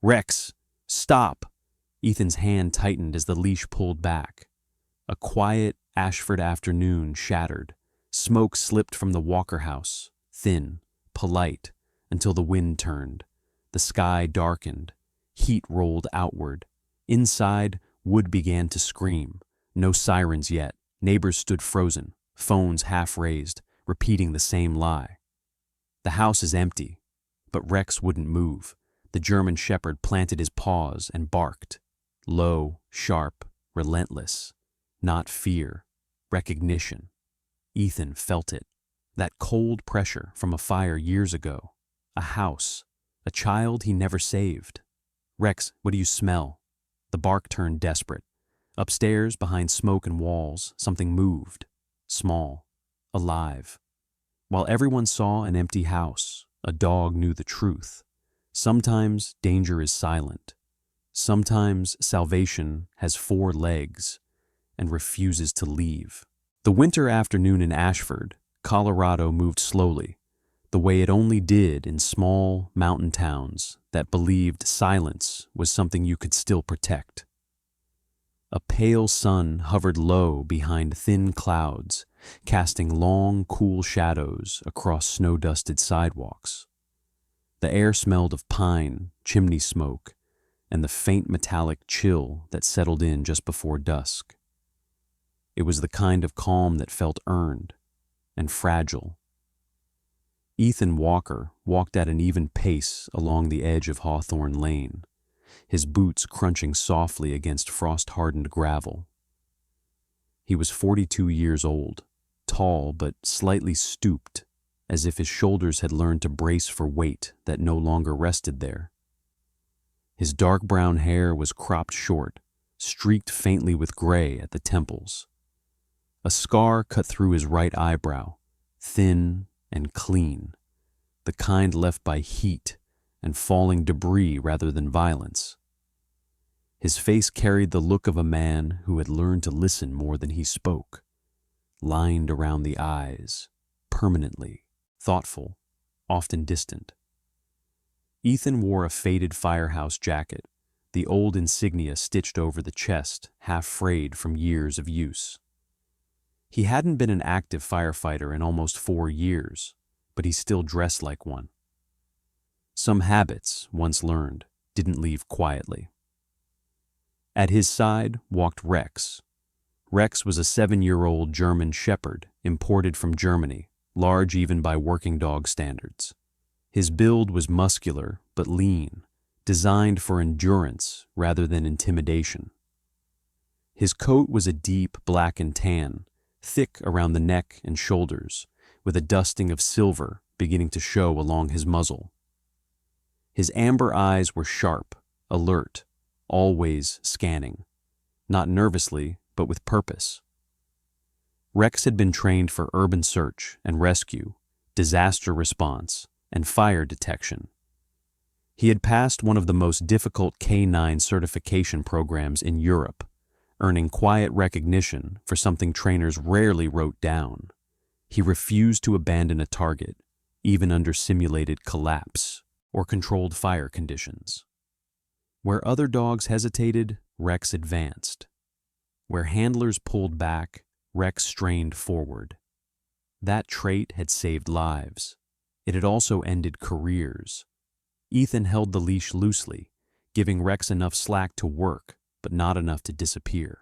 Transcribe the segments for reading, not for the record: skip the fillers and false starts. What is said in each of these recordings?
"Rex, stop!" Ethan's hand tightened as the leash pulled back. A quiet Ashford afternoon shattered. Smoke slipped from the Walker house, thin, polite, until the wind turned. The sky darkened. Heat rolled outward. Inside, Wood began to scream. No sirens yet. Neighbors stood frozen, phones half raised, repeating the same lie. The house is empty, but Rex wouldn't move. The German shepherd planted his paws and barked. Low, sharp, relentless. Not fear, recognition. Ethan felt it. That cold pressure from a fire years ago. A house. A child he never saved. "Rex, what do you smell?" The bark turned desperate. Upstairs, behind smoke and walls, something moved. Small. Alive. While everyone saw an empty house, a dog knew the truth. Sometimes danger is silent. Sometimes salvation has 4 legs and refuses to leave. The winter afternoon in Ashford, Colorado moved slowly, the way it only did in small mountain towns that believed silence was something you could still protect. A pale sun hovered low behind thin clouds, casting long, cool shadows across snow-dusted sidewalks. The air smelled of pine, chimney smoke, and the faint metallic chill that settled in just before dusk. It was the kind of calm that felt earned and fragile. Ethan Walker walked at an even pace along the edge of Hawthorne Lane, his boots crunching softly against frost-hardened gravel. He was 42 years old, tall but slightly stooped, as if his shoulders had learned to brace for weight that no longer rested there. His dark brown hair was cropped short, streaked faintly with gray at the temples. A scar cut through his right eyebrow, thin and clean, the kind left by heat and falling debris rather than violence. His face carried the look of a man who had learned to listen more than he spoke, lined around the eyes, permanently, thoughtful, often distant. Ethan wore a faded firehouse jacket, the old insignia stitched over the chest, half frayed from years of use. He hadn't been an active firefighter in almost 4 years, but he still dressed like one. Some habits, once learned, didn't leave quietly. At his side walked Rex. Rex was a 7-year-old German shepherd imported from Germany, large even by working dog standards. His build was muscular but lean, designed for endurance rather than intimidation. His coat was a deep black and tan, thick around the neck and shoulders, with a dusting of silver beginning to show along his muzzle. His amber eyes were sharp, alert, always scanning, not nervously, but with purpose. Rex had been trained for urban search and rescue, disaster response, and fire detection. He had passed one of the most difficult K9 certification programs in Europe, earning quiet recognition for something trainers rarely wrote down. He refused to abandon a target, even under simulated collapse or controlled fire conditions. Where other dogs hesitated, Rex advanced. Where handlers pulled back, Rex strained forward. That trait had saved lives. It had also ended careers. Ethan held the leash loosely, giving Rex enough slack to work, but not enough to disappear.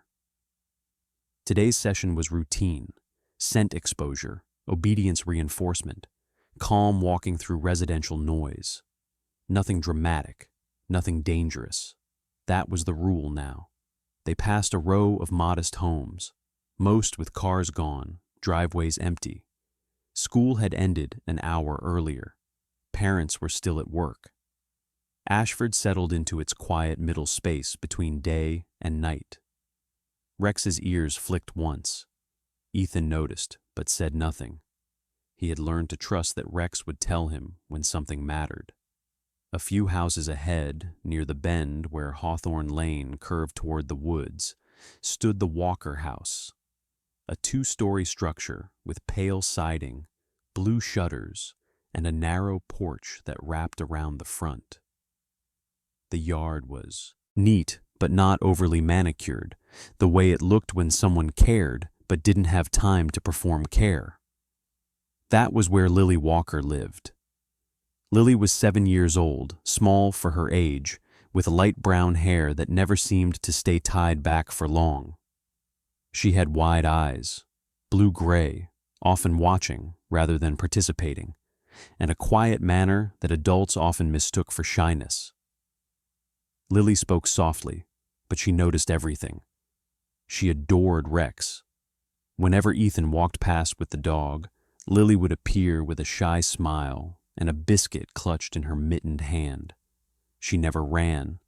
Today's session was routine, scent exposure, obedience reinforcement, calm walking through residential noise. Nothing dramatic, nothing dangerous. That was the rule now. They passed a row of modest homes, most with cars gone, driveways empty. School had ended an hour earlier. Parents were still at work. Ashford settled into its quiet middle space between day and night. Rex's ears flicked once. Ethan noticed, but said nothing. He had learned to trust that Rex would tell him when something mattered. A few houses ahead, near the bend where Hawthorne Lane curved toward the woods, stood the Walker house, a 2-story structure with pale siding, blue shutters, and a narrow porch that wrapped around the front. The yard was neat, but not overly manicured, the way it looked when someone cared but didn't have time to perform care. That was where Lily Walker lived. Lily was 7 years old, small for her age, with light brown hair that never seemed to stay tied back for long. She had wide eyes, blue-gray, often watching rather than participating, and a quiet manner that adults often mistook for shyness. Lily spoke softly, but she noticed everything. She adored Rex. Whenever Ethan walked past with the dog, Lily would appear with a shy smile and a biscuit clutched in her mittened hand. She never ran,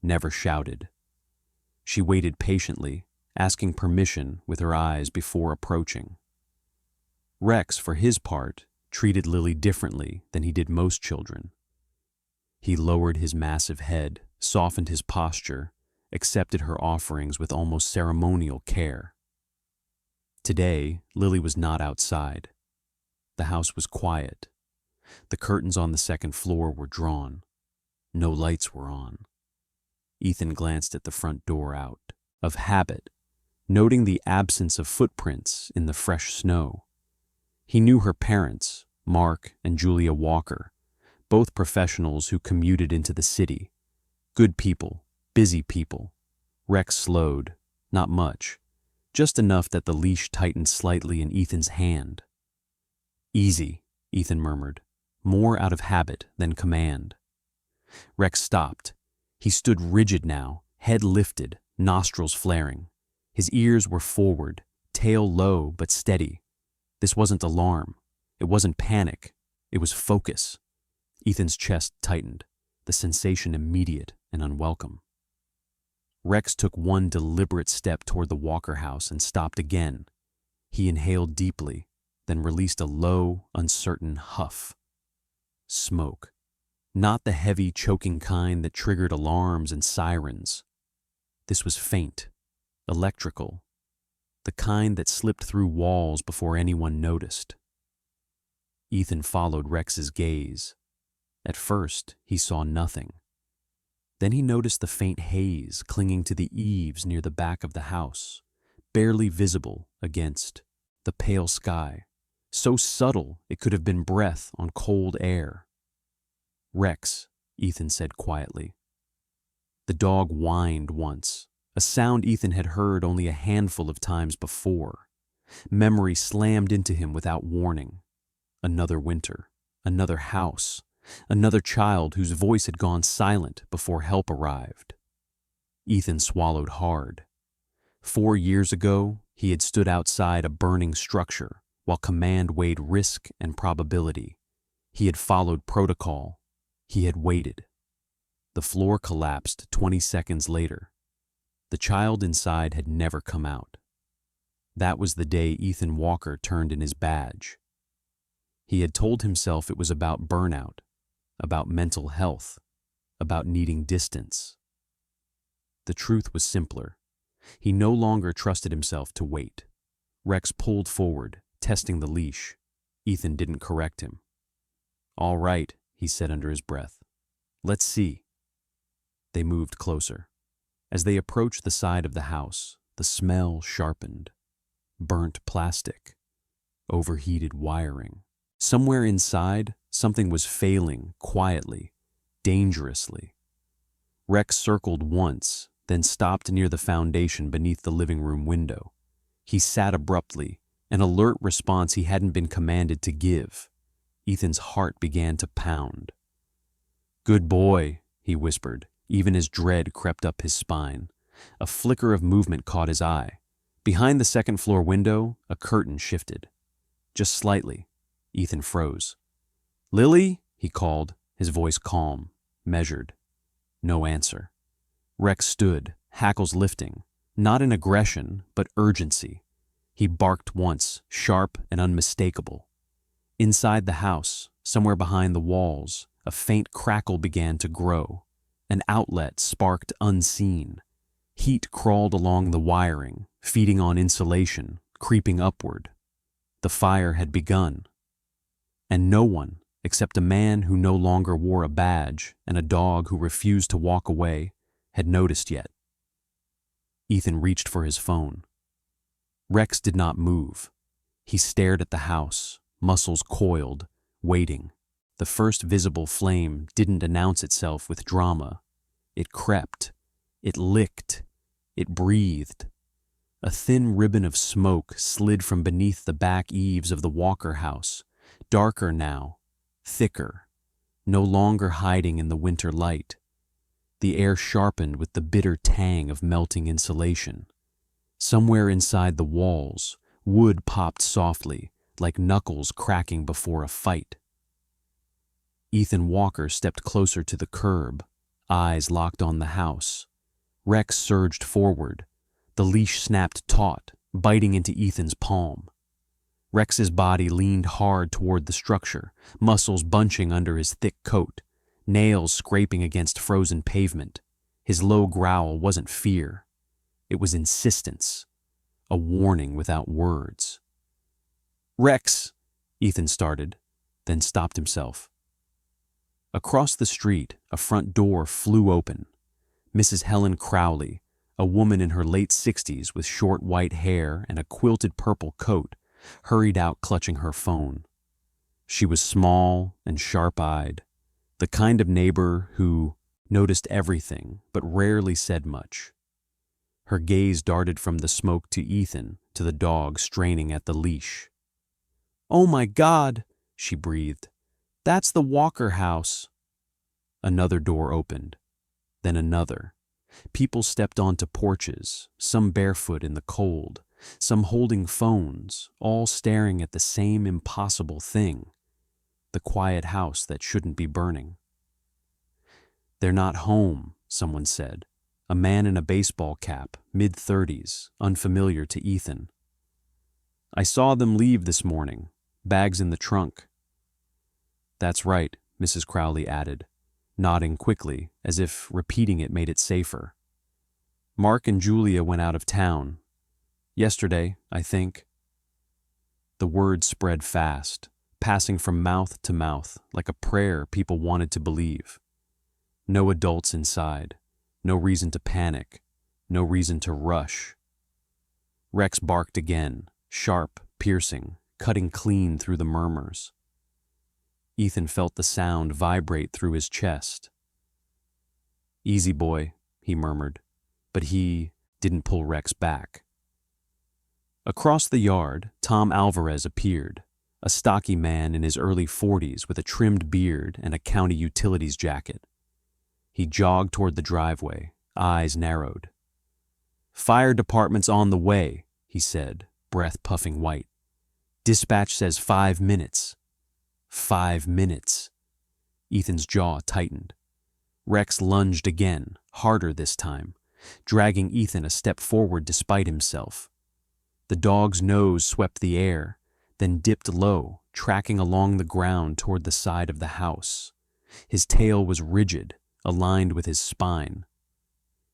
never shouted. She waited patiently, asking permission with her eyes before approaching. Rex, for his part, treated Lily differently than he did most children. He lowered his massive head, softened his posture, accepted her offerings with almost ceremonial care. Today, Lily was not outside. The house was quiet. The curtains on the second floor were drawn. No lights were on. Ethan glanced at the front door out of habit, noting the absence of footprints in the fresh snow. He knew her parents, Mark and Julia Walker, both professionals who commuted into the city. Good people, busy people. Rex slowed, not much, just enough that the leash tightened slightly in Ethan's hand. "Easy," Ethan murmured, more out of habit than command. Rex stopped. He stood rigid now, head lifted, nostrils flaring. His ears were forward, tail low but steady. This wasn't alarm. It wasn't panic. It was focus. Ethan's chest tightened, the sensation immediate and unwelcome. Rex took one deliberate step toward the Walker house and stopped again. He inhaled deeply, then released a low, uncertain huff. Smoke. Not the heavy, choking kind that triggered alarms and sirens. This was faint, electrical, the kind that slipped through walls before anyone noticed. Ethan followed Rex's gaze. At first, he saw nothing. Then he noticed the faint haze clinging to the eaves near the back of the house, barely visible against the pale sky, so subtle it could have been breath on cold air. "Rex," Ethan said quietly. The dog whined once, a sound Ethan had heard only a handful of times before. Memory slammed into him without warning. Another winter, another house, another child whose voice had gone silent before help arrived. Ethan swallowed hard. 4 years ago, he had stood outside a burning structure while command weighed risk and probability. He had followed protocol. He had waited. The floor collapsed 20 seconds later. The child inside had never come out. That was the day Ethan Walker turned in his badge. He had told himself it was about burnout, about mental health, about needing distance. The truth was simpler. He no longer trusted himself to wait. Rex pulled forward, testing the leash. Ethan didn't correct him. "All right," he said under his breath. "Let's see." They moved closer. As they approached the side of the house, the smell sharpened. Burnt plastic. Overheated wiring. Somewhere inside, something was failing quietly, dangerously. Rex circled once, then stopped near the foundation beneath the living room window. He sat abruptly, an alert response he hadn't been commanded to give. Ethan's heart began to pound. "Good boy," he whispered, even as dread crept up his spine. A flicker of movement caught his eye. Behind the second-floor window, a curtain shifted. Just slightly. Ethan froze. "Lily?" he called, his voice calm, measured. No answer. Rex stood, hackles lifting, not in aggression, but urgency. He barked once, sharp and unmistakable. Inside the house, somewhere behind the walls, a faint crackle began to grow. An outlet sparked unseen. Heat crawled along the wiring, feeding on insulation, creeping upward. The fire had begun. And no one, except a man who no longer wore a badge and a dog who refused to walk away, had noticed yet. Ethan reached for his phone. Rex did not move. He stared at the house, muscles coiled, waiting. The first visible flame didn't announce itself with drama. It crept. It licked. It breathed. A thin ribbon of smoke slid from beneath the back eaves of the Walker house, darker now, thicker, no longer hiding in the winter light. The air sharpened with the bitter tang of melting insulation. Somewhere inside the walls, wood popped softly, like knuckles cracking before a fight. Ethan Walker stepped closer to the curb, eyes locked on the house. Rex surged forward. The leash snapped taut, biting into Ethan's palm. Rex's body leaned hard toward the structure, muscles bunching under his thick coat, nails scraping against frozen pavement. His low growl wasn't fear. It was insistence, a warning without words. "Rex," Ethan started, then stopped himself. Across the street, a front door flew open. Mrs. Helen Crowley, a woman in her late 60s with short white hair and a quilted purple coat, hurried out clutching her phone. She was small and sharp-eyed, the kind of neighbor who noticed everything but rarely said much. Her gaze darted from the smoke to Ethan to the dog straining at the leash. "Oh my God," she breathed. "That's the Walker house." Another door opened, then another. People stepped onto porches, some barefoot in the cold, some holding phones, all staring at the same impossible thing, the quiet house that shouldn't be burning. "They're not home," someone said, a man in a baseball cap, mid-30s, unfamiliar to Ethan. "I saw them leave this morning, bags in the trunk." "That's right," Mrs. Crowley added, nodding quickly, as if repeating it made it safer. "Mark and Julia went out of town. Yesterday, I think." The word spread fast, passing from mouth to mouth like a prayer people wanted to believe. No adults inside, no reason to panic, no reason to rush. Rex barked again, sharp, piercing, cutting clean through the murmurs. Ethan felt the sound vibrate through his chest. "Easy, boy," he murmured, but he didn't pull Rex back. Across the yard, Tom Alvarez appeared, a stocky man in his early 40s with a trimmed beard and a county utilities jacket. He jogged toward the driveway, eyes narrowed. "Fire department's on the way," he said, breath puffing white. "Dispatch says 5 minutes. 5 minutes. Ethan's jaw tightened. Rex lunged again, harder this time, dragging Ethan a step forward despite himself. The dog's nose swept the air, then dipped low, tracking along the ground toward the side of the house. His tail was rigid, aligned with his spine.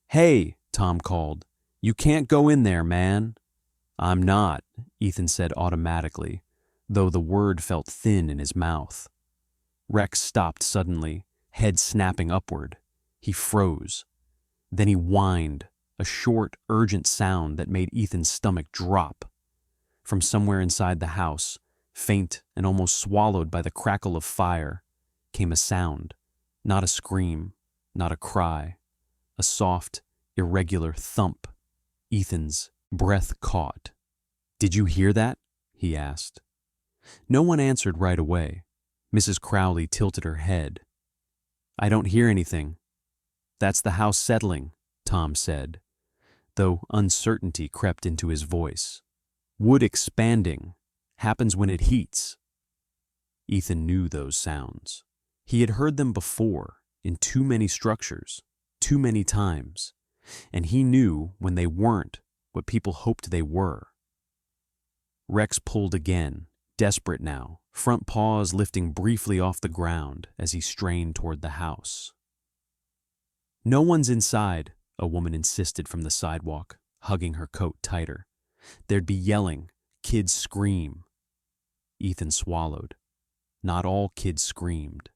"Hey," Tom called. "You can't go in there, man." "I'm not," Ethan said automatically, though the word felt thin in his mouth. Rex stopped suddenly, head snapping upward. He froze. Then he whined, a short, urgent sound that made Ethan's stomach drop. From somewhere inside the house, faint and almost swallowed by the crackle of fire, came a sound, not a scream, not a cry, a soft, irregular thump. Ethan's breath caught. "Did you hear that?" he asked. No one answered right away. Mrs. Crowley tilted her head. "I don't hear anything." "That's the house settling," Tom said, though uncertainty crept into his voice. "Wood expanding happens when it heats." Ethan knew those sounds. He had heard them before, in too many structures, too many times, and he knew when they weren't what people hoped they were. Rex pulled again, desperate now, front paws lifting briefly off the ground as he strained toward the house. "No one's inside," a woman insisted from the sidewalk, hugging her coat tighter. "There'd be yelling, kids scream." Ethan swallowed. Not all kids screamed.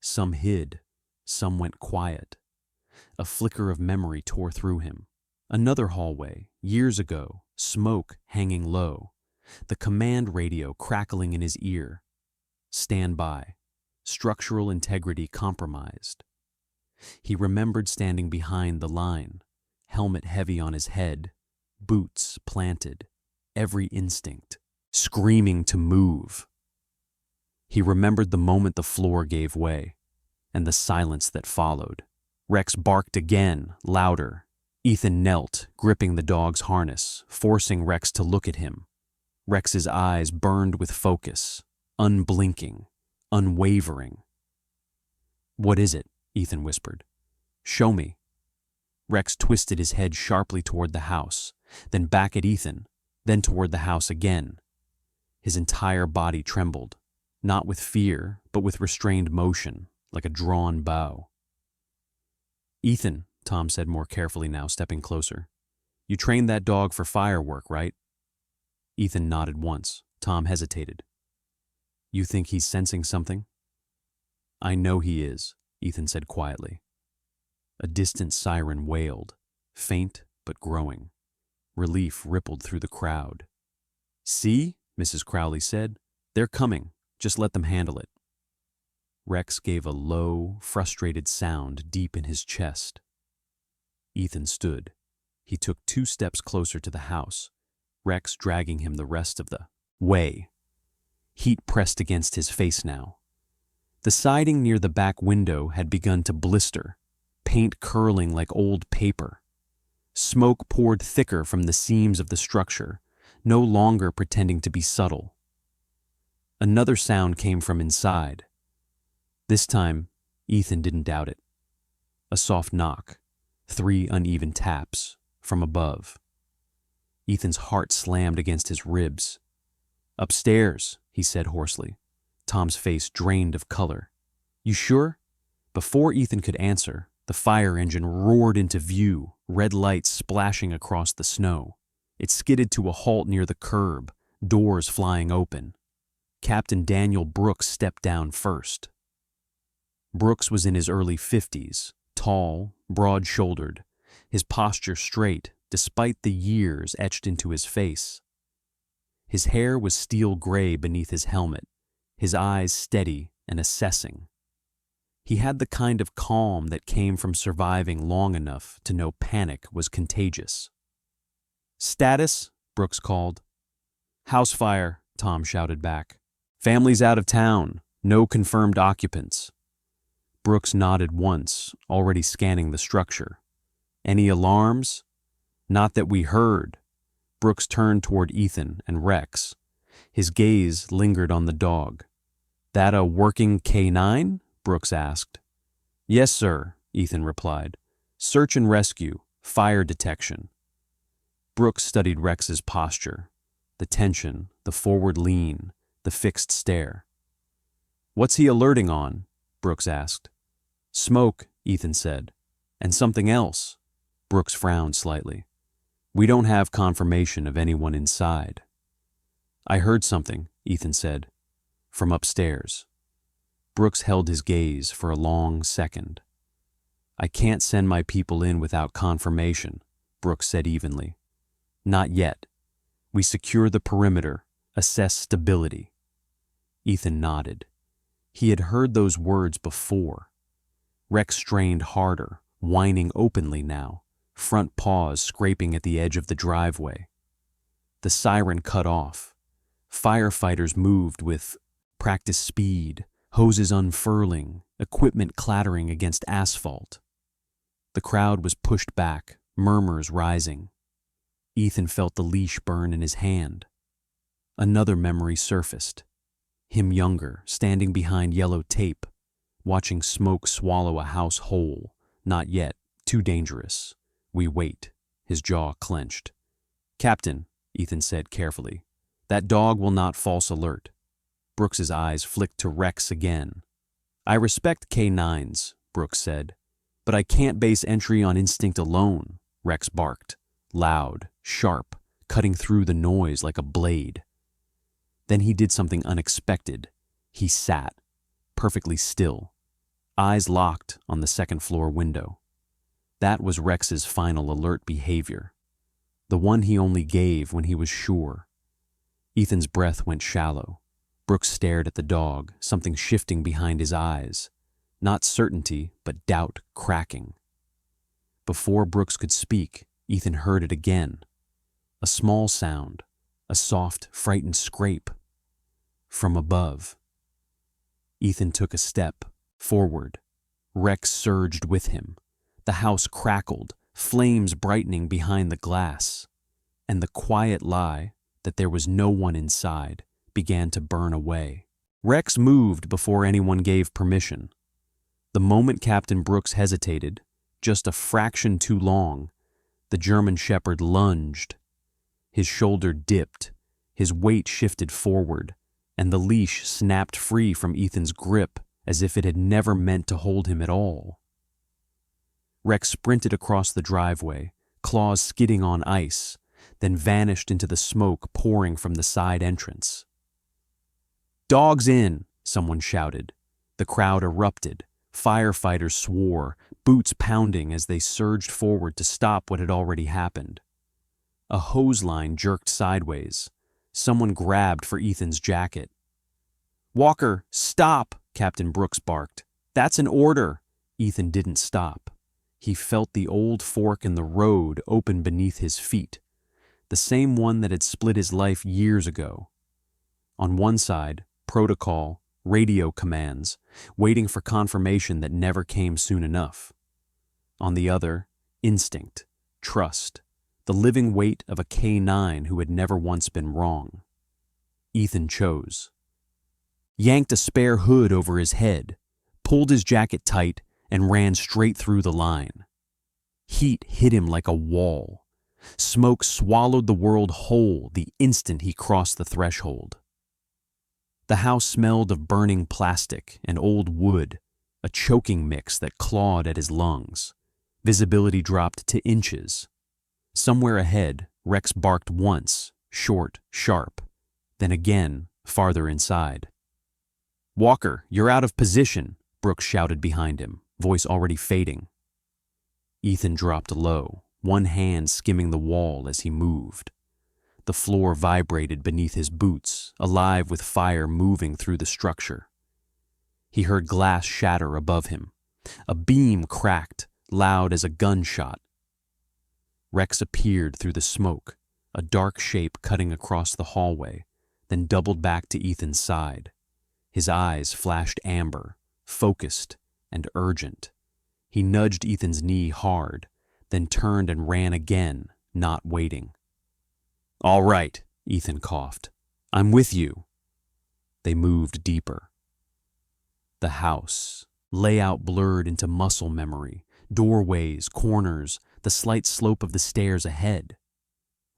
Some hid. Some went quiet. A flicker of memory tore through him. Another hallway, years ago, smoke hanging low, the command radio crackling in his ear. Stand by. Structural integrity compromised. He remembered standing behind the line, helmet heavy on his head, boots planted, every instinct, screaming to move. He remembered the moment the floor gave way, and the silence that followed. Rex barked again, louder. Ethan knelt, gripping the dog's harness, forcing Rex to look at him. Rex's eyes burned with focus, unblinking, unwavering. "What is it?" Ethan whispered. "Show me." Rex twisted his head sharply toward the house, then back at Ethan, then toward the house again. His entire body trembled, not with fear, but with restrained motion, like a drawn bow. "Ethan," Tom said more carefully now, stepping closer. "You trained that dog for firework, right?" Ethan nodded once. Tom hesitated. "You think he's sensing something?" "I know he is," Ethan said quietly. A distant siren wailed, faint but growing. Relief rippled through the crowd. "See?" Mrs. Crowley said. "They're coming. Just let them handle it." Rex gave a low, frustrated sound deep in his chest. Ethan stood. He took 2 steps closer to the house, Rex dragging him the rest of the way. Heat pressed against his face now. The siding near the back window had begun to blister, paint curling like old paper. Smoke poured thicker from the seams of the structure, no longer pretending to be subtle. Another sound came from inside. This time, Ethan didn't doubt it. A soft knock, 3 uneven taps, from above. Ethan's heart slammed against his ribs. "Upstairs," he said hoarsely. Tom's face drained of color. "You sure?" Before Ethan could answer, the fire engine roared into view, red lights splashing across the snow. It skidded to a halt near the curb, doors flying open. Captain Daniel Brooks stepped down first. Brooks was in his early 50s, tall, broad-shouldered, his posture straight despite the years etched into his face. His hair was steel gray beneath his helmet, his eyes steady and assessing. He had the kind of calm that came from surviving long enough to know panic was contagious. "Status?" Brooks called. "House fire," Tom shouted back. "Family's out of town. No confirmed occupants." Brooks nodded once, already scanning the structure. "Any alarms?" "Not that we heard." Brooks turned toward Ethan and Rex. His gaze lingered on the dog. "That a working K9?" Brooks asked. "Yes, sir," Ethan replied. "Search and rescue, fire detection." Brooks studied Rex's posture, the tension, the forward lean, the fixed stare. "What's he alerting on?" Brooks asked. "Smoke," Ethan said. "And something else." Brooks frowned slightly. "We don't have confirmation of anyone inside." "I heard something," Ethan said. "From upstairs." Brooks held his gaze for a long second. "I can't send my people in without confirmation," Brooks said evenly. "Not yet. We secure the perimeter, assess stability." Ethan nodded. He had heard those words before. Rex strained harder, whining openly now, front paws scraping at the edge of the driveway. The siren cut off. Firefighters moved with practice speed, hoses unfurling, equipment clattering against asphalt. The crowd was pushed back, murmurs rising. Ethan felt the leash burn in his hand. Another memory surfaced. Him younger, standing behind yellow tape, watching smoke swallow a house whole. Not yet, too dangerous. We wait. His jaw clenched. "Captain," Ethan said carefully, "that dog will not false alert." Brooks's eyes flicked to Rex again. "I respect K9s," Brooks said, "but I can't base entry on instinct alone." Rex barked, loud, sharp, cutting through the noise like a blade. Then he did something unexpected. He sat, perfectly still, eyes locked on the second-floor window. That was Rex's final alert behavior, the one he only gave when he was sure. Ethan's breath went shallow. Brooks stared at the dog, something shifting behind his eyes. Not certainty, but doubt cracking. Before Brooks could speak, Ethan heard it again. A small sound, a soft, frightened scrape. From above. Ethan took a step forward. Rex surged with him. The house crackled, flames brightening behind the glass. And the quiet lie that there was no one inside began to burn away. Rex moved before anyone gave permission. The moment Captain Brooks hesitated, just a fraction too long, the German Shepherd lunged. His shoulder dipped, his weight shifted forward, and the leash snapped free from Ethan's grip as if it had never meant to hold him at all. Rex sprinted across the driveway, claws skidding on ice, then vanished into the smoke pouring from the side entrance. "Dogs in!" someone shouted. The crowd erupted. Firefighters swore, boots pounding as they surged forward to stop what had already happened. A hose line jerked sideways. Someone grabbed for Ethan's jacket. "Walker, stop!" Captain Brooks barked. "That's an order!" Ethan didn't stop. He felt the old fork in the road open beneath his feet, the same one that had split his life years ago. On one side, protocol, radio commands, waiting for confirmation that never came soon enough. On the other, instinct, trust, the living weight of a K9 who had never once been wrong. Ethan chose. Yanked a spare hood over his head, pulled his jacket tight, and ran straight through the line. Heat hit him like a wall. Smoke swallowed the world whole the instant he crossed the threshold. The house smelled of burning plastic and old wood, a choking mix that clawed at his lungs. Visibility dropped to inches. Somewhere ahead, Rex barked once, short, sharp, then again, farther inside. "Walker, you're out of position," Brooks shouted behind him, voice already fading. Ethan dropped low, one hand skimming the wall as he moved. The floor vibrated beneath his boots, alive with fire moving through the structure. He heard glass shatter above him. A beam cracked, loud as a gunshot. Rex appeared through the smoke, a dark shape cutting across the hallway, then doubled back to Ethan's side. His eyes flashed amber, focused and urgent. He nudged Ethan's knee hard, then turned and ran again, not waiting. "All right," Ethan coughed. "I'm with you." They moved deeper. The house, layout blurred into muscle memory, doorways, corners, the slight slope of the stairs ahead.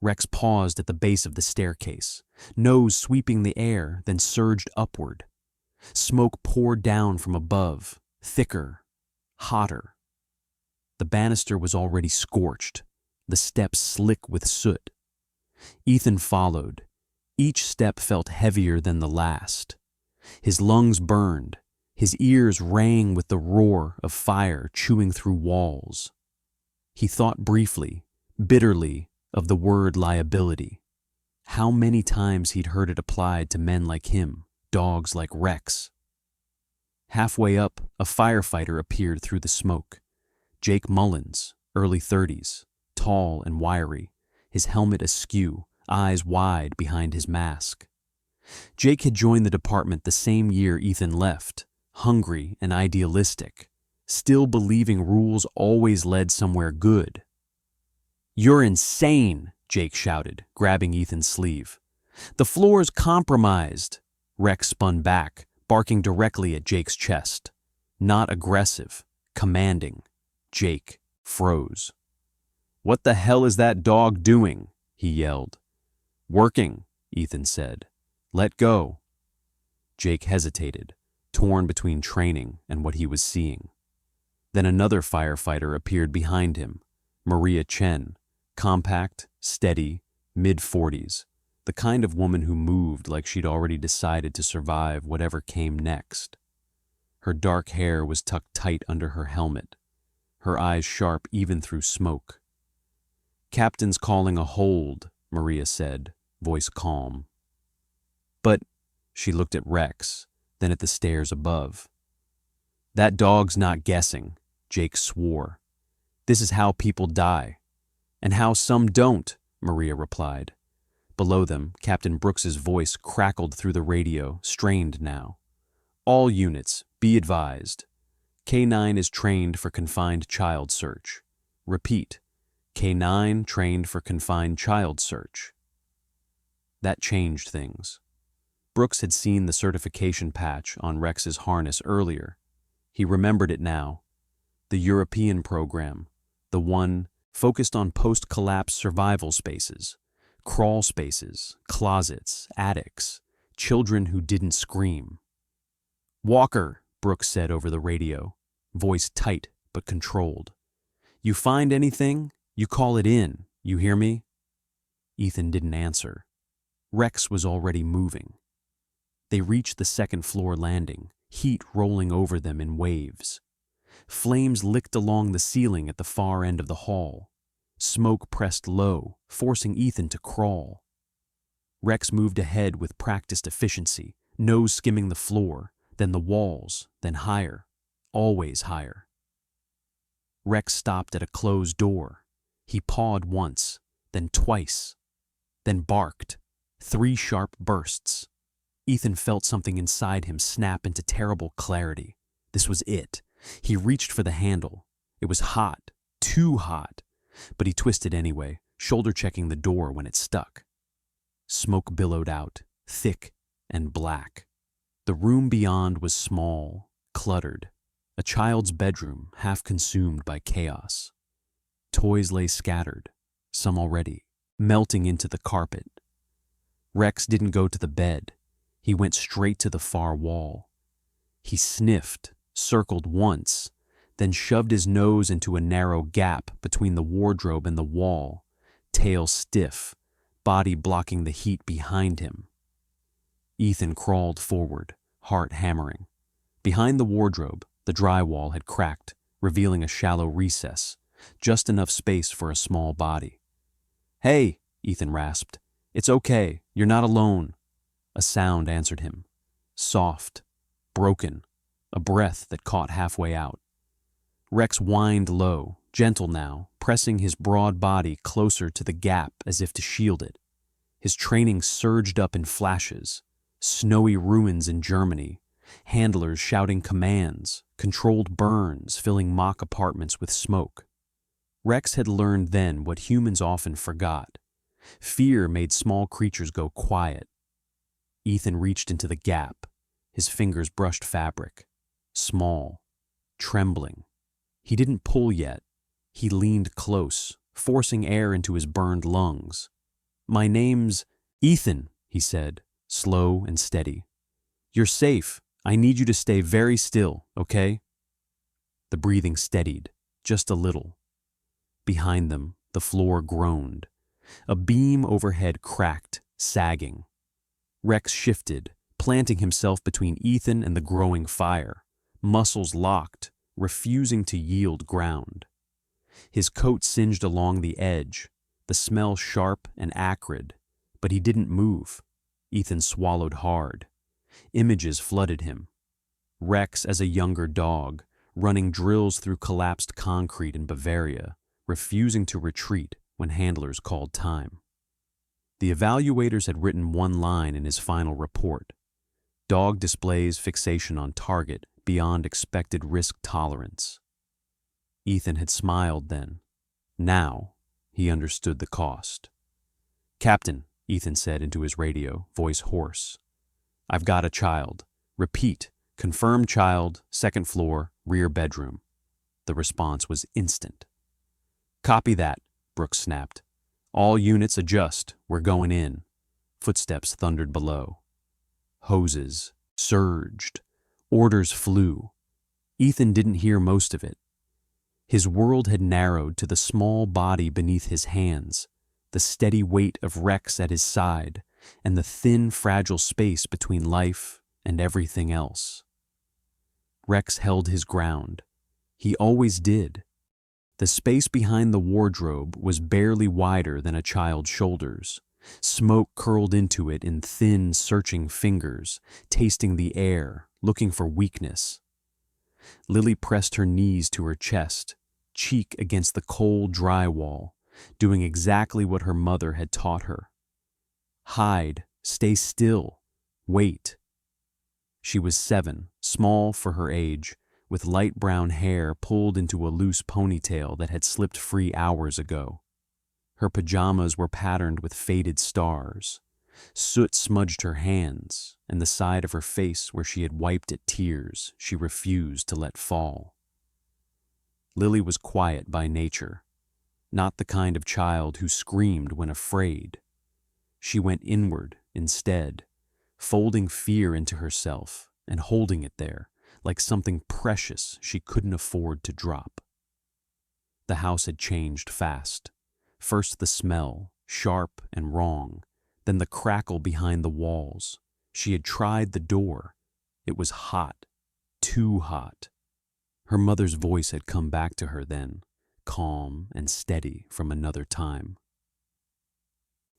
Rex paused at the base of the staircase, nose sweeping the air, then surged upward. Smoke poured down from above, thicker, hotter. The banister was already scorched, the steps slick with soot. Ethan followed. Each step felt heavier than the last. His lungs burned. His ears rang with the roar of fire chewing through walls. He thought briefly, bitterly, of the word liability. How many times he'd heard it applied to men like him, dogs like Rex. Halfway up, a firefighter appeared through the smoke. Jake Mullins, early 30s, tall and wiry, his helmet askew, eyes wide behind his mask. Jake had joined the department the same year Ethan left, hungry and idealistic, still believing rules always led somewhere good. "You're insane," Jake shouted, grabbing Ethan's sleeve. "The floor's compromised." Rex spun back, barking directly at Jake's chest. Not aggressive, commanding. Jake froze. "What the hell is that dog doing?" he yelled. "Working," Ethan said. "Let go." Jake hesitated, torn between training and what he was seeing. Then another firefighter appeared behind him, Maria Chen, compact, steady, mid-40s, the kind of woman who moved like she'd already decided to survive whatever came next. Her dark hair was tucked tight under her helmet, her eyes sharp even through smoke. "Captain's calling a hold," Maria said, voice calm. "But," she looked at Rex, then at the stairs above. "That dog's not guessing," Jake swore. "This is how people die." "And how some don't," Maria replied. Below them, Captain Brooks's voice crackled through the radio, strained now. "All units, be advised. K9 is trained for confined child search. Repeat, K9 trained for confined child search." That changed things. Brooks had seen the certification patch on Rex's harness earlier. He remembered it now. The European program, the one focused on post-collapse survival spaces, crawl spaces, closets, attics, children who didn't scream. "Walker," Brooks said over the radio, voice tight but controlled. "You find anything, you call it in, you hear me?" Ethan didn't answer. Rex was already moving. They reached the second-floor landing, heat rolling over them in waves. Flames licked along the ceiling at the far end of the hall. Smoke pressed low, forcing Ethan to crawl. Rex moved ahead with practiced efficiency, nose skimming the floor, then the walls, then higher, always higher. Rex stopped at a closed door. He pawed once, then twice, then barked. 3 sharp bursts. Ethan felt something inside him snap into terrible clarity. This was it. He reached for the handle. It was hot, too hot, but he twisted anyway, shoulder-checking the door when it stuck. Smoke billowed out, thick and black. The room beyond was small, cluttered, a child's bedroom half consumed by chaos. Toys lay scattered, some already, melting into the carpet. Rex didn't go to the bed. He went straight to the far wall. He sniffed, circled once, then shoved his nose into a narrow gap between the wardrobe and the wall, tail stiff, body blocking the heat behind him. Ethan crawled forward, heart hammering. Behind the wardrobe, the drywall had cracked, revealing a shallow recess, just enough space for a small body. "Hey," Ethan rasped. "It's okay, you're not alone." A sound answered him. Soft, broken, a breath that caught halfway out. Rex whined low, gentle now, pressing his broad body closer to the gap as if to shield it. His training surged up in flashes. Snowy ruins in Germany, handlers shouting commands, controlled burns filling mock apartments with smoke. Rex had learned then what humans often forgot. Fear made small creatures go quiet. Ethan reached into the gap. His fingers brushed fabric. Small, trembling. He didn't pull yet. He leaned close, forcing air into his burned lungs. "My name's Ethan," he said, slow and steady. "You're safe. I need you to stay very still, okay?" The breathing steadied, just a little. Behind them, the floor groaned. A beam overhead cracked, sagging. Rex shifted, planting himself between Ethan and the growing fire, muscles locked, refusing to yield ground. His coat singed along the edge, the smell sharp and acrid, but he didn't move. Ethan swallowed hard. Images flooded him. Rex as a younger dog, running drills through collapsed concrete in Bavaria, refusing to retreat when handlers called time. The evaluators had written one line in his final report. Dog displays fixation on target beyond expected risk tolerance. Ethan had smiled then. Now, he understood the cost. "Captain," Ethan said into his radio, voice hoarse. "I've got a child. Repeat, confirmed child, second floor, rear bedroom." The response was instant. "Copy that," Brooks snapped. "All units adjust. We're going in." Footsteps thundered below. Hoses surged. Orders flew. Ethan didn't hear most of it. His world had narrowed to the small body beneath his hands, the steady weight of Rex at his side, and the thin, fragile space between life and everything else. Rex held his ground. He always did. The space behind the wardrobe was barely wider than a child's shoulders. Smoke curled into it in thin, searching fingers, tasting the air, looking for weakness. Lily pressed her knees to her chest, cheek against the cold, dry wall, doing exactly what her mother had taught her. Hide, stay still, wait. She was 7, small for her age, with light brown hair pulled into a loose ponytail that had slipped free hours ago. Her pajamas were patterned with faded stars. Soot smudged her hands, and the side of her face where she had wiped at tears she refused to let fall. Lily was quiet by nature, not the kind of child who screamed when afraid. She went inward instead, folding fear into herself and holding it there like something precious she couldn't afford to drop. The house had changed fast. First the smell, sharp and wrong, then the crackle behind the walls. She had tried the door. It was hot, too hot. Her mother's voice had come back to her then, calm and steady from another time.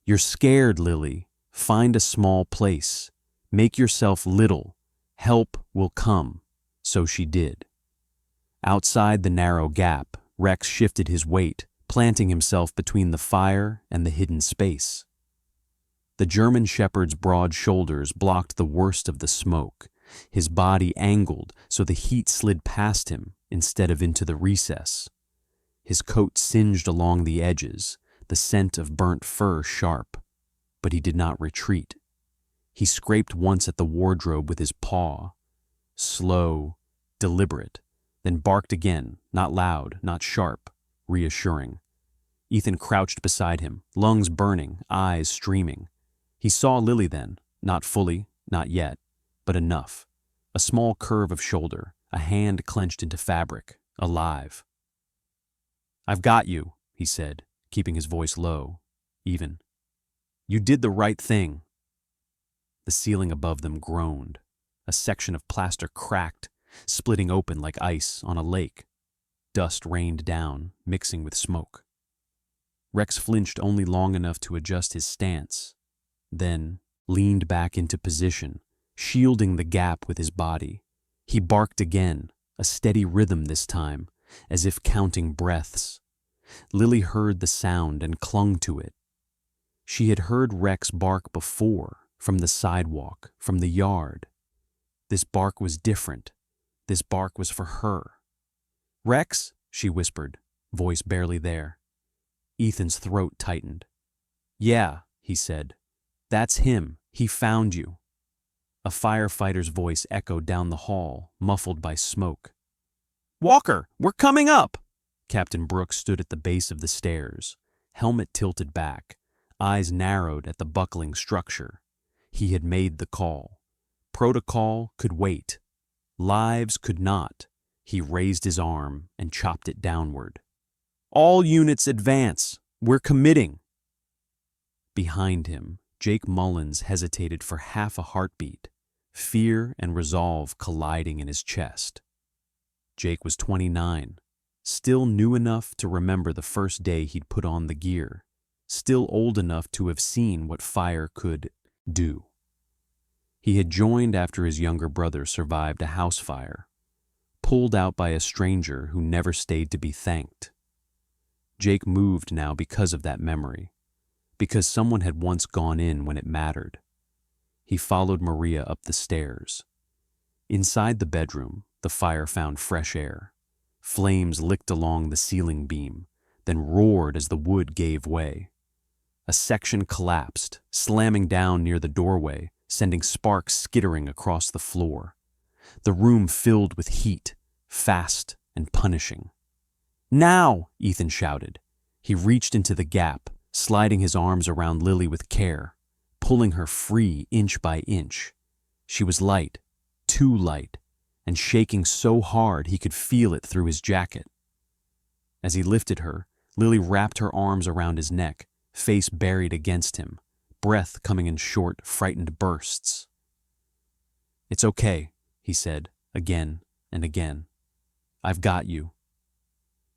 "You're scared, Lily. Find a small place. Make yourself little. Help will come." So she did. Outside the narrow gap, Rex shifted his weight, planting himself between the fire and the hidden space. The German shepherd's broad shoulders blocked the worst of the smoke. His body angled so the heat slid past him instead of into the recess. His coat singed along the edges, the scent of burnt fur sharp, but he did not retreat. He scraped once at the wardrobe with his paw, slow, deliberate, then barked again, not loud, not sharp, reassuring. Ethan crouched beside him, lungs burning, eyes streaming. He saw Lily then, not fully, not yet, but enough. A small curve of shoulder, a hand clenched into fabric, alive. "I've got you," he said, keeping his voice low, even. "You did the right thing." The ceiling above them groaned. A section of plaster cracked, splitting open like ice on a lake. Dust rained down, mixing with smoke. Rex flinched only long enough to adjust his stance, then leaned back into position, shielding the gap with his body. He barked again, a steady rhythm this time, as if counting breaths. Lily heard the sound and clung to it. She had heard Rex bark before, from the sidewalk, from the yard. This bark was different. This bark was for her. "Rex," she whispered, voice barely there. Ethan's throat tightened. "Yeah," he said. "That's him. He found you." A firefighter's voice echoed down the hall, muffled by smoke. "Walker, we're coming up!" Captain Brooks stood at the base of the stairs, helmet tilted back, eyes narrowed at the buckling structure. He had made the call. Protocol could wait. Lives could not. He raised his arm and chopped it downward. "All units advance. We're committing." Behind him, Jake Mullins hesitated for half a heartbeat, fear and resolve colliding in his chest. Jake was 29, still new enough to remember the first day he'd put on the gear, still old enough to have seen what fire could do. He had joined after his younger brother survived a house fire, pulled out by a stranger who never stayed to be thanked. Jake moved now because of that memory, because someone had once gone in when it mattered. He followed Maria up the stairs. Inside the bedroom, the fire found fresh air. Flames licked along the ceiling beam, then roared as the wood gave way. A section collapsed, slamming down near the doorway, sending sparks skittering across the floor. The room filled with heat, fast and punishing. "Now!" Ethan shouted. He reached into the gap, sliding his arms around Lily with care, pulling her free inch by inch. She was light, too light, and shaking so hard he could feel it through his jacket. As he lifted her, Lily wrapped her arms around his neck, face buried against him, breath coming in short, frightened bursts. "It's okay," he said, again and again. "I've got you."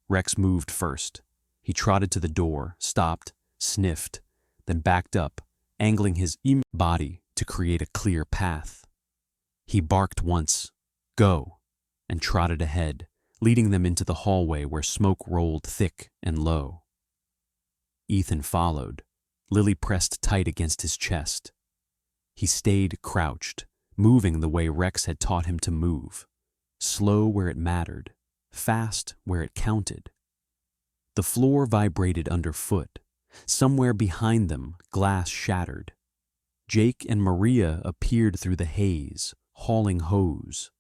Rex moved first. He trotted to the door, stopped, sniffed, then backed up, angling his body to create a clear path. He barked once, "Go," and trotted ahead, leading them into the hallway where smoke rolled thick and low. Ethan followed, Lily pressed tight against his chest. He stayed crouched, moving the way Rex had taught him to move, slow where it mattered, fast where it counted. The floor vibrated underfoot. Somewhere behind them, glass shattered. Jake and Maria appeared through the haze, hauling hose.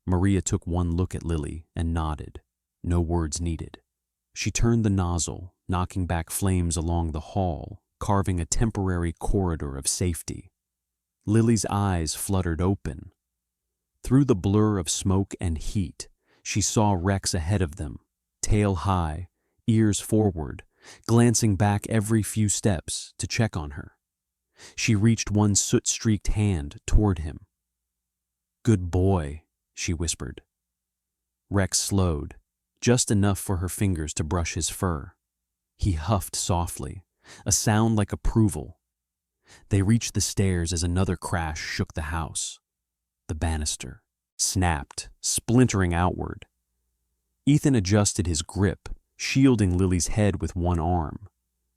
Maria took one look at Lily and nodded. No words needed. She turned the nozzle, knocking back flames along the hall, carving a temporary corridor of safety. Lily's eyes fluttered open. Through the blur of smoke and heat, she saw Rex ahead of them, tail high, ears forward, glancing back every few steps to check on her. She reached one soot-streaked hand toward him. "Good boy," she whispered. Rex slowed, just enough for her fingers to brush his fur. He huffed softly, a sound like approval. They reached the stairs as another crash shook the house. The banister snapped, splintering outward. Ethan adjusted his grip, shielding Lily's head with one arm.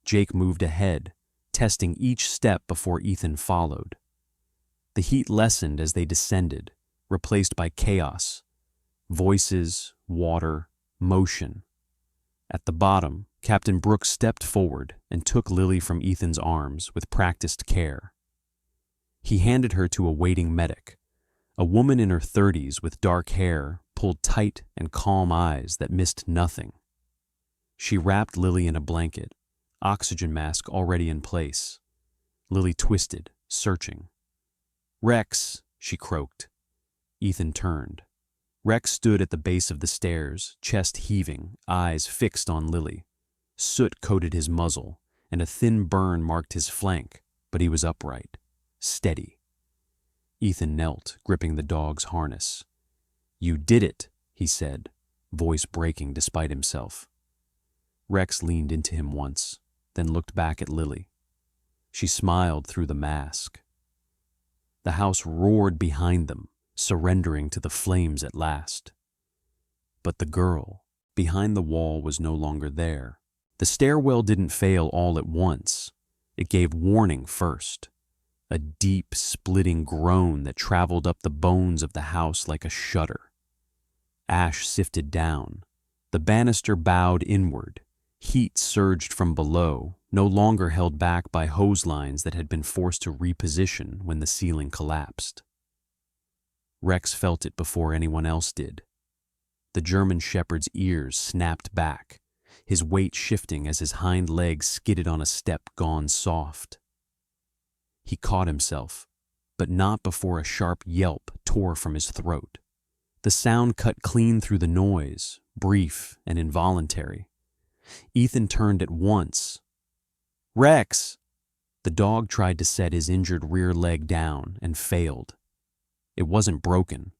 Jake moved ahead, testing each step before Ethan followed. The heat lessened as they descended, replaced by chaos. Voices, water, motion. At the bottom, Captain Brooks stepped forward and took Lily from Ethan's arms with practiced care. He handed her to a waiting medic, a woman in her 30s with dark hair, pulled tight and calm eyes that missed nothing. She wrapped Lily in a blanket, oxygen mask already in place. Lily twisted, searching. "Rex," she croaked. Ethan turned. Rex stood at the base of the stairs, chest heaving, eyes fixed on Lily. Soot coated his muzzle, and a thin burn marked his flank, but he was upright, steady. Ethan knelt, gripping the dog's harness. "You did it," he said, voice breaking despite himself. Rex leaned into him once, then looked back at Lily. She smiled through the mask. The house roared behind them, surrendering to the flames at last. But the girl, behind the wall, was no longer there. The stairwell didn't fail all at once. It gave warning first. A deep, splitting groan that traveled up the bones of the house like a shudder. Ash sifted down. The banister bowed inward. Heat surged from below, no longer held back by hose lines that had been forced to reposition when the ceiling collapsed. Rex felt it before anyone else did. The German shepherd's ears snapped back, his weight shifting as his hind legs skidded on a step gone soft. He caught himself, but not before a sharp yelp tore from his throat. The sound cut clean through the noise, brief and involuntary. Ethan turned at once. "Rex!" The dog tried to set his injured rear leg down and failed. It wasn't broken.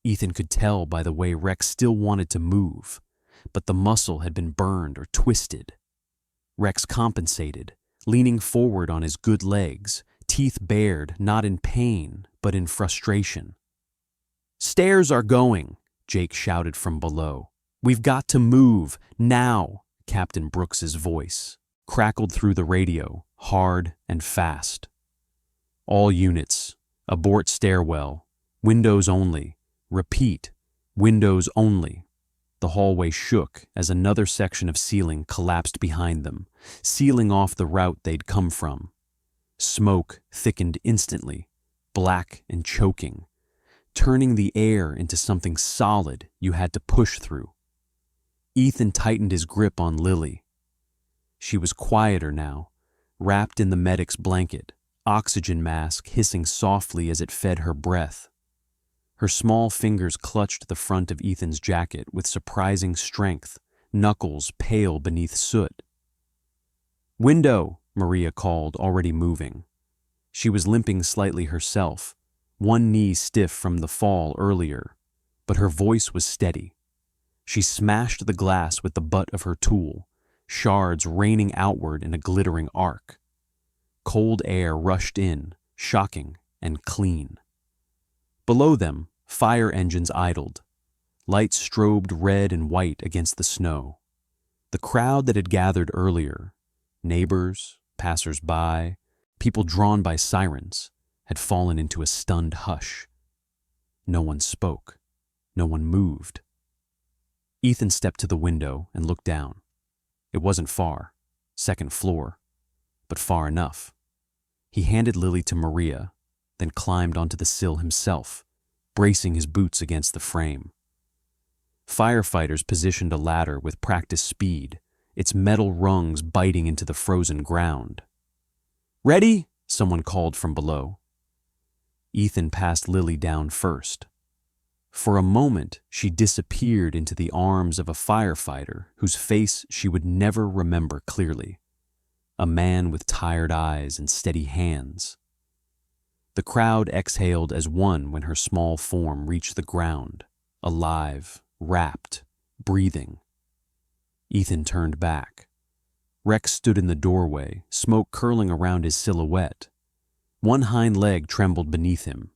Ethan could tell by the way Rex still wanted to move, but the muscle had been burned or twisted. Rex compensated, leaning forward on his good legs, teeth bared not in pain but in frustration. "Stairs are going," Jake shouted from below. "We've got to move, now." Captain Brooks's voice crackled through the radio, hard and fast. "All units, abort stairwell, windows only, repeat, windows only." The hallway shook as another section of ceiling collapsed behind them, sealing off the route they'd come from. Smoke thickened instantly, black and choking, turning the air into something solid you had to push through. Ethan tightened his grip on Lily. She was quieter now, wrapped in the medic's blanket, oxygen mask hissing softly as it fed her breath. Her small fingers clutched the front of Ethan's jacket with surprising strength, knuckles pale beneath soot. "Window," Maria called, already moving. She was limping slightly herself, one knee stiff from the fall earlier, but her voice was steady. She smashed the glass with the butt of her tool, shards raining outward in a glittering arc. Cold air rushed in, shocking and clean. Below them, fire engines idled. Lights strobed red and white against the snow. The crowd that had gathered earlier, neighbors, passers-by, people drawn by sirens, had fallen into a stunned hush. No one spoke. No one moved. Ethan stepped to the window and looked down. It wasn't far, second floor, but far enough. He handed Lily to Maria, then climbed onto the sill himself, bracing his boots against the frame. Firefighters positioned a ladder with practiced speed, its metal rungs biting into the frozen ground. "Ready?" someone called from below. Ethan passed Lily down first. For a moment, she disappeared into the arms of a firefighter whose face she would never remember clearly. A man with tired eyes and steady hands. The crowd exhaled as one when her small form reached the ground, alive, wrapped, breathing. Ethan turned back. Rex stood in the doorway, smoke curling around his silhouette. One hind leg trembled beneath him.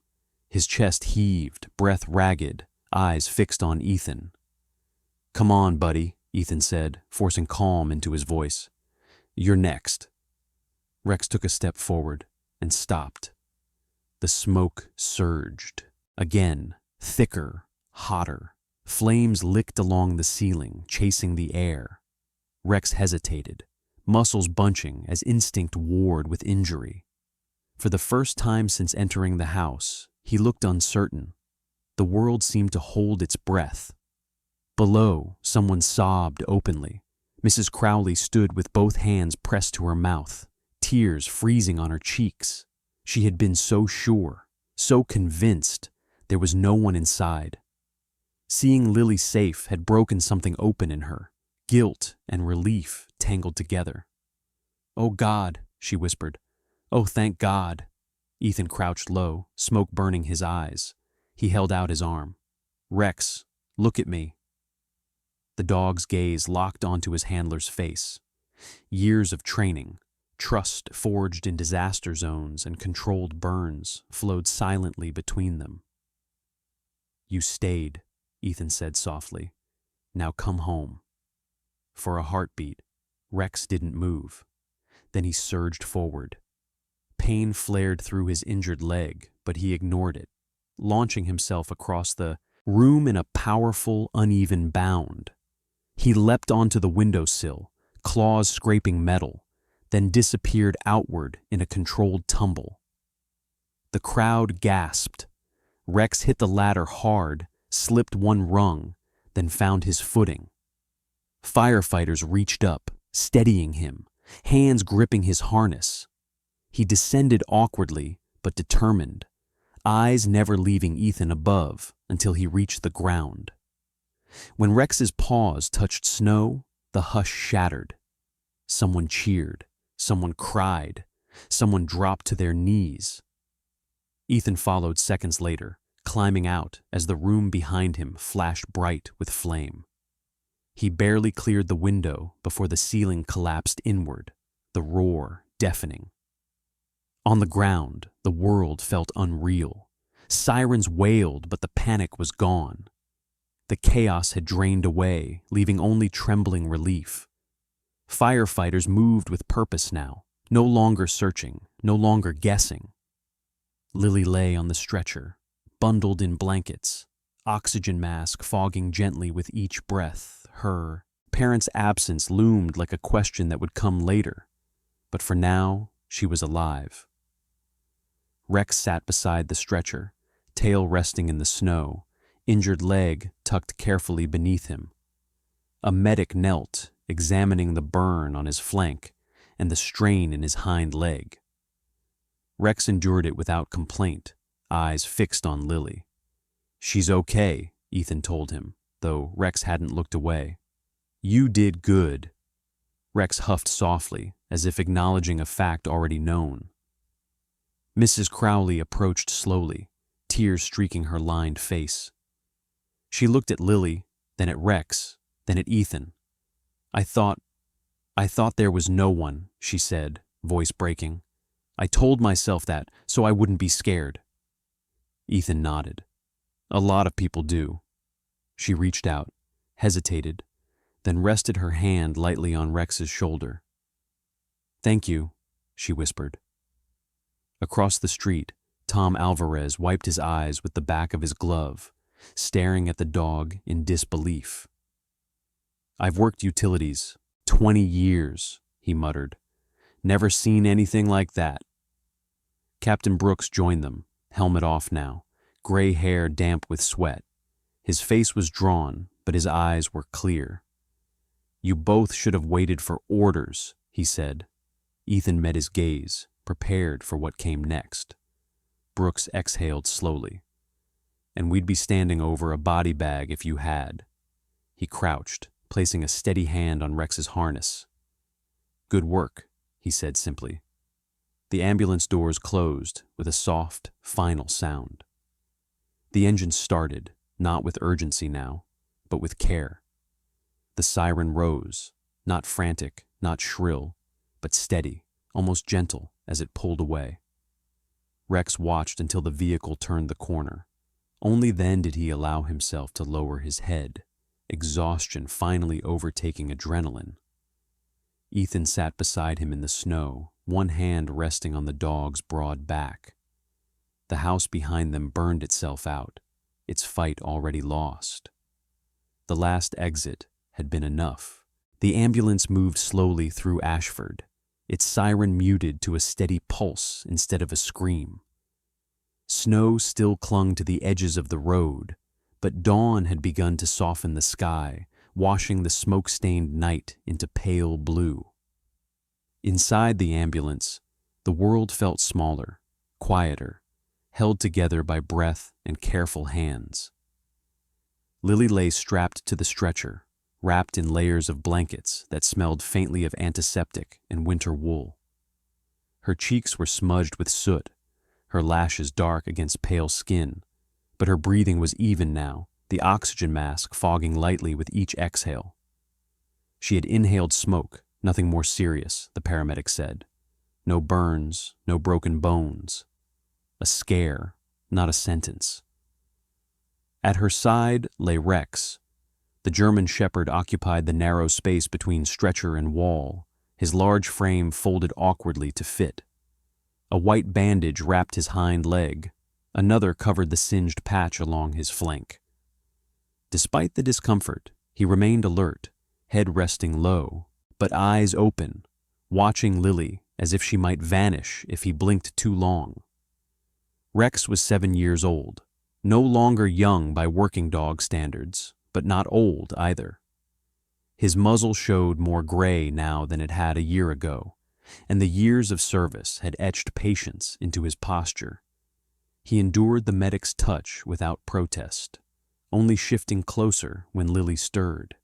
His chest heaved, breath ragged, eyes fixed on Ethan. "Come on, buddy," Ethan said, forcing calm into his voice. "You're next." Rex took a step forward and stopped. The smoke surged. Again, thicker, hotter. Flames licked along the ceiling, chasing the air. Rex hesitated, muscles bunching as instinct warred with injury. For the first time since entering the house, he looked uncertain. The world seemed to hold its breath. Below, someone sobbed openly. Mrs. Crowley stood with both hands pressed to her mouth, tears freezing on her cheeks. She had been so sure, so convinced, there was no one inside. Seeing Lily safe had broken something open in her, guilt and relief tangled together. "Oh God," she whispered. "Oh, thank God." Ethan crouched low, smoke burning his eyes. He held out his arm. "Rex, look at me." The dog's gaze locked onto his handler's face. Years of training, trust forged in disaster zones and controlled burns flowed silently between them. "You stayed," Ethan said softly. "Now come home." For a heartbeat, Rex didn't move. Then he surged forward. Pain flared through his injured leg, but he ignored it, launching himself across the room in a powerful, uneven bound. He leapt onto the windowsill, claws scraping metal, then disappeared outward in a controlled tumble. The crowd gasped. Rex hit the ladder hard, slipped one rung, then found his footing. Firefighters reached up, steadying him, hands gripping his harness. He descended awkwardly, but determined, eyes never leaving Ethan above until he reached the ground. When Rex's paws touched snow, the hush shattered. Someone cheered, someone cried, someone dropped to their knees. Ethan followed seconds later, climbing out as the room behind him flashed bright with flame. He barely cleared the window before the ceiling collapsed inward, the roar deafening. On the ground, the world felt unreal. Sirens wailed, but the panic was gone. The chaos had drained away, leaving only trembling relief. Firefighters moved with purpose now, no longer searching, no longer guessing. Lily lay on the stretcher, bundled in blankets, oxygen mask fogging gently with each breath. Her parents' absence loomed like a question that would come later, but for now, she was alive. Rex sat beside the stretcher, tail resting in the snow, injured leg tucked carefully beneath him. A medic knelt, examining the burn on his flank and the strain in his hind leg. Rex endured it without complaint, eyes fixed on Lily. "She's okay," Ethan told him, though Rex hadn't looked away. "You did good." Rex huffed softly as if acknowledging a fact already known. Mrs. Crowley approached slowly, tears streaking her lined face. She looked at Lily, then at Rex, then at Ethan. I thought there was no one," she said, voice breaking. "I told myself that so I wouldn't be scared." Ethan nodded. "A lot of people do." She reached out, hesitated, then rested her hand lightly on Rex's shoulder. "Thank you," she whispered. Across the street, Tom Alvarez wiped his eyes with the back of his glove, staring at the dog in disbelief. "I've worked utilities 20 years, he muttered. "Never seen anything like that." Captain Brooks joined them, helmet off now, gray hair damp with sweat. His face was drawn, but his eyes were clear. "You both should have waited for orders," he said. Ethan met his gaze, prepared for what came next. Brooks exhaled slowly. "And we'd be standing over a body bag if you had." He crouched, placing a steady hand on Rex's harness. "Good work," he said simply. The ambulance doors closed with a soft, final sound. The engine started, not with urgency now, but with care. The siren rose, not frantic, not shrill, but steady, almost gentle as it pulled away. Rex watched until the vehicle turned the corner. Only then did he allow himself to lower his head, exhaustion finally overtaking adrenaline. Ethan sat beside him in the snow, one hand resting on the dog's broad back. The house behind them burned itself out, its fight already lost. The last exit had been enough. The ambulance moved slowly through Ashford, its siren muted to a steady pulse instead of a scream. Snow still clung to the edges of the road, but dawn had begun to soften the sky, washing the smoke-stained night into pale blue. Inside the ambulance, the world felt smaller, quieter, held together by breath and careful hands. Lily lay strapped to the stretcher, wrapped in layers of blankets that smelled faintly of antiseptic and winter wool. Her cheeks were smudged with soot, her lashes dark against pale skin, but her breathing was even now, the oxygen mask fogging lightly with each exhale. She had inhaled smoke, nothing more serious, the paramedic said. No burns, no broken bones. A scare, not a sentence. At her side lay Rex. The German shepherd occupied the narrow space between stretcher and wall, his large frame folded awkwardly to fit. A white bandage wrapped his hind leg. Another covered the singed patch along his flank. Despite the discomfort, he remained alert, head resting low, but eyes open, watching Lily as if she might vanish if he blinked too long. Rex was 7 years old, no longer young by working dog standards, but not old either. His muzzle showed more gray now than it had a year ago, and the years of service had etched patience into his posture. He endured the medic's touch without protest, only shifting closer when Lily stirred.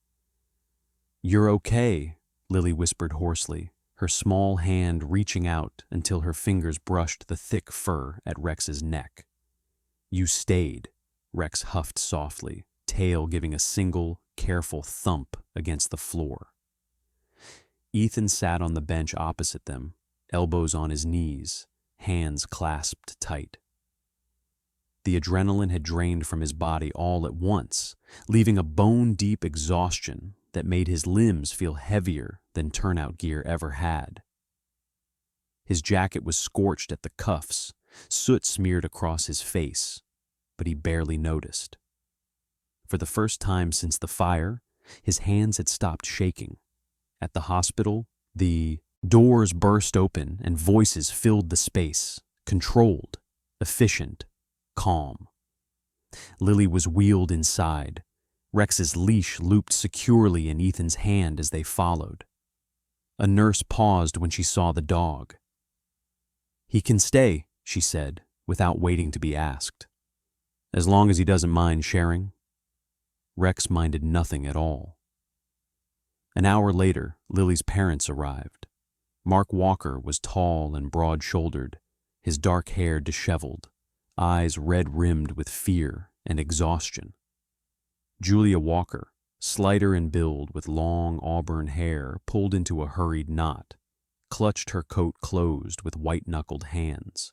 "You're okay," Lily whispered hoarsely, her small hand reaching out until her fingers brushed the thick fur at Rex's neck. "You stayed," Rex huffed softly, tail giving a single, careful thump against the floor. Ethan sat on the bench opposite them, elbows on his knees, hands clasped tight. The adrenaline had drained from his body all at once, leaving a bone-deep exhaustion that made his limbs feel heavier than turnout gear ever had. His jacket was scorched at the cuffs, soot smeared across his face, but he barely noticed. For the first time since the fire, his hands had stopped shaking. At the hospital, the doors burst open and voices filled the space, controlled, efficient, calm. Lily was wheeled inside. Rex's leash looped securely in Ethan's hand as they followed. A nurse paused when she saw the dog. "He can stay," she said, without waiting to be asked. "As long as he doesn't mind sharing." Rex minded nothing at all. An hour later, Lily's parents arrived. Mark Walker was tall and broad-shouldered, his dark hair disheveled, eyes red-rimmed with fear and exhaustion. Julia Walker, slighter in build with long auburn hair pulled into a hurried knot, clutched her coat closed with white-knuckled hands.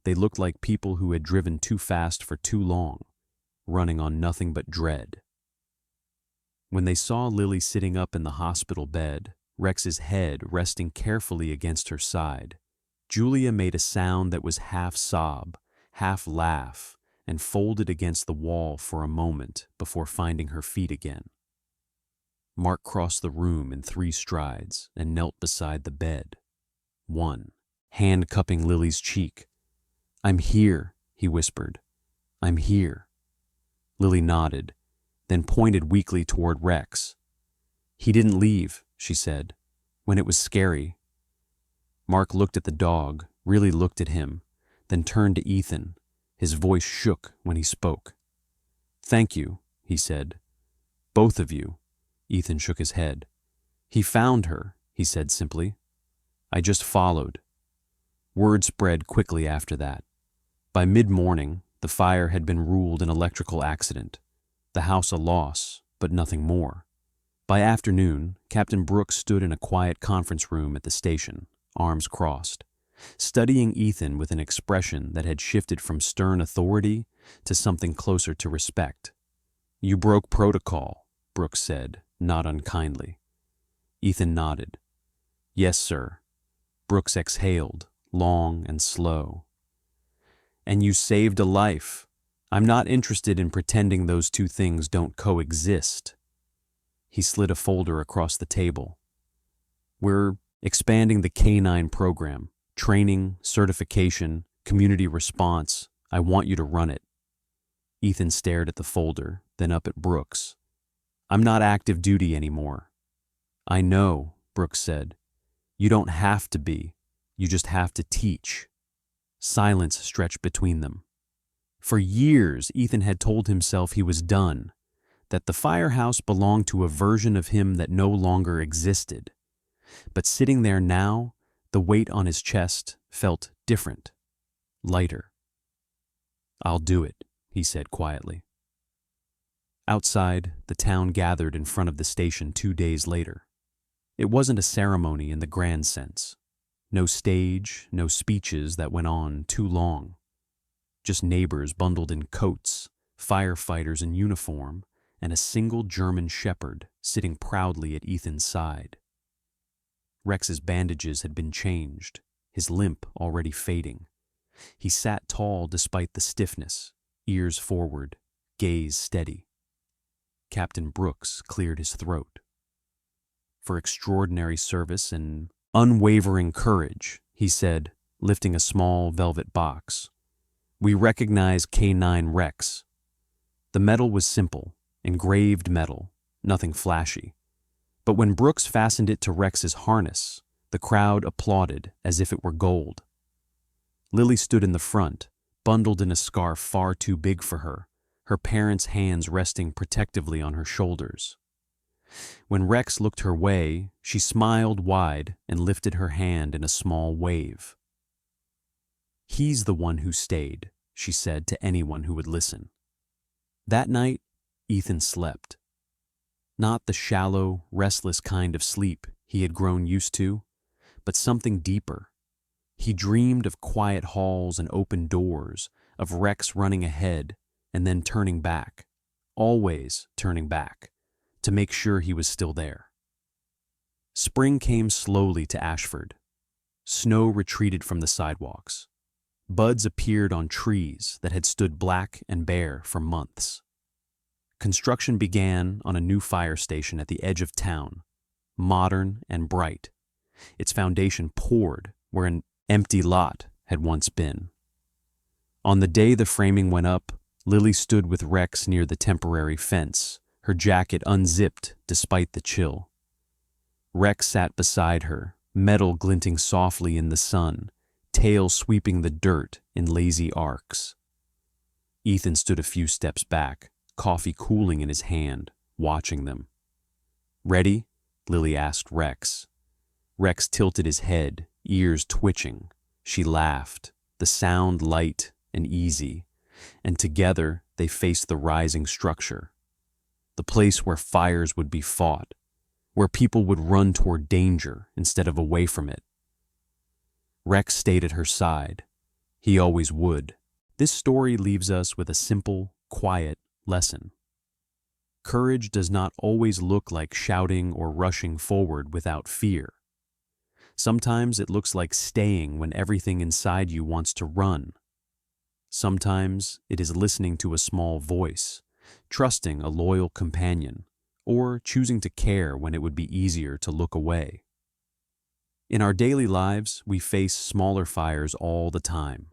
They looked like people who had driven too fast for too long, running on nothing but dread. When they saw Lily sitting up in the hospital bed, Rex's head resting carefully against her side, Julia made a sound that was half sob, half laugh, and folded against the wall for a moment before finding her feet again. Mark crossed the room in 3 strides and knelt beside the bed. 1, hand cupping Lily's cheek. "I'm here," he whispered. "I'm here." Lily nodded, then pointed weakly toward Rex. "He didn't leave," she said, "when it was scary." Mark looked at the dog, really looked at him, then turned to Ethan. His voice shook when he spoke. "Thank you," he said. "Both of you." Ethan shook his head. "He found her," he said simply. "I just followed." Word spread quickly after that. By mid-morning, the fire had been ruled an electrical accident, the house a loss, but nothing more. By afternoon, Captain Brooks stood in a quiet conference room at the station, arms crossed, studying Ethan with an expression that had shifted from stern authority to something closer to respect. "You broke protocol," Brooks said, not unkindly. Ethan nodded. "Yes, sir." Brooks exhaled, long and slow. "And you saved a life. I'm not interested in pretending those two things don't coexist." He slid a folder across the table. "We're expanding the K-9 program. Training, certification, community response. I want you to run it." Ethan stared at the folder, then up at Brooks. "I'm not active duty anymore." "I know," Brooks said. "You don't have to be. You just have to teach." Silence stretched between them. For years, Ethan had told himself he was done, that the firehouse belonged to a version of him that no longer existed. But sitting there now, the weight on his chest felt different, lighter. "I'll do it," he said quietly. Outside, the town gathered in front of the station 2 days later. It wasn't a ceremony in the grand sense. No stage, no speeches that went on too long. Just neighbors bundled in coats, firefighters in uniform, and a single German shepherd sitting proudly at Ethan's side. Rex's bandages had been changed, his limp already fading. He sat tall despite the stiffness, ears forward, gaze steady. Captain Brooks cleared his throat. "For extraordinary service and unwavering courage," he said, lifting a small velvet box, "we recognize K-9 Rex." The medal was simple, engraved metal, nothing flashy. But when Brooks fastened it to Rex's harness, the crowd applauded as if it were gold. Lily stood in the front, bundled in a scarf far too big for her, her parents' hands resting protectively on her shoulders. When Rex looked her way, she smiled wide and lifted her hand in a small wave. "He's the one who stayed," she said to anyone who would listen. That night, Ethan slept. Not the shallow, restless kind of sleep he had grown used to, but something deeper. He dreamed of quiet halls and open doors, of Rex running ahead and then turning back, always turning back, to make sure he was still there. Spring came slowly to Ashford. Snow retreated from the sidewalks. Buds appeared on trees that had stood black and bare for months. Construction began on a new fire station at the edge of town, modern and bright. Its foundation poured where an empty lot had once been. On the day the framing went up, Lily stood with Rex near the temporary fence, her jacket unzipped despite the chill. Rex sat beside her, metal glinting softly in the sun, tail sweeping the dirt in lazy arcs. Ethan stood a few steps back, coffee cooling in his hand, watching them. "Ready?" Lily asked Rex. Rex tilted his head, ears twitching. She laughed, the sound light and easy, and together they faced the rising structure. The place where fires would be fought, where people would run toward danger instead of away from it. Rex stayed at her side. He always would. This story leaves us with a simple, quiet lesson. Courage does not always look like shouting or rushing forward without fear. Sometimes it looks like staying when everything inside you wants to run. Sometimes it is listening to a small voice, trusting a loyal companion, or choosing to care when it would be easier to look away. In our daily lives, we face smaller fires all the time.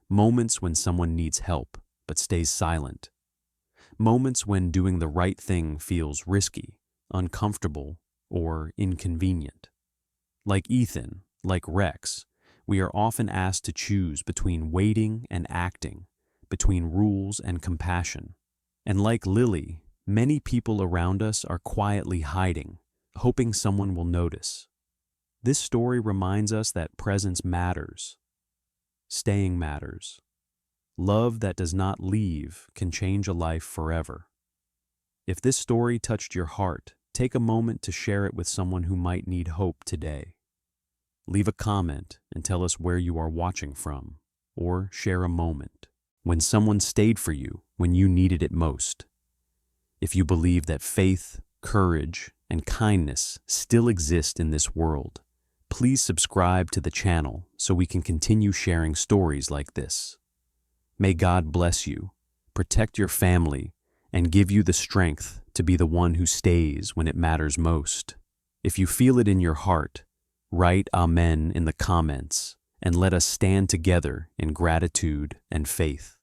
Moments when someone needs help but stays silent. Moments when doing the right thing feels risky, uncomfortable, or inconvenient. Like Ethan, like Rex, we are often asked to choose between waiting and acting, between rules and compassion. And like Lily, many people around us are quietly hiding, hoping someone will notice. This story reminds us that presence matters. Staying matters. Love that does not leave can change a life forever. If this story touched your heart, take a moment to share it with someone who might need hope today. Leave a comment and tell us where you are watching from, or share a moment when someone stayed for you when you needed it most. If you believe that faith, courage, and kindness still exist in this world, please subscribe to the channel so we can continue sharing stories like this. May God bless you, protect your family, and give you the strength to be the one who stays when it matters most. If you feel it in your heart, write Amen in the comments and let us stand together in gratitude and faith.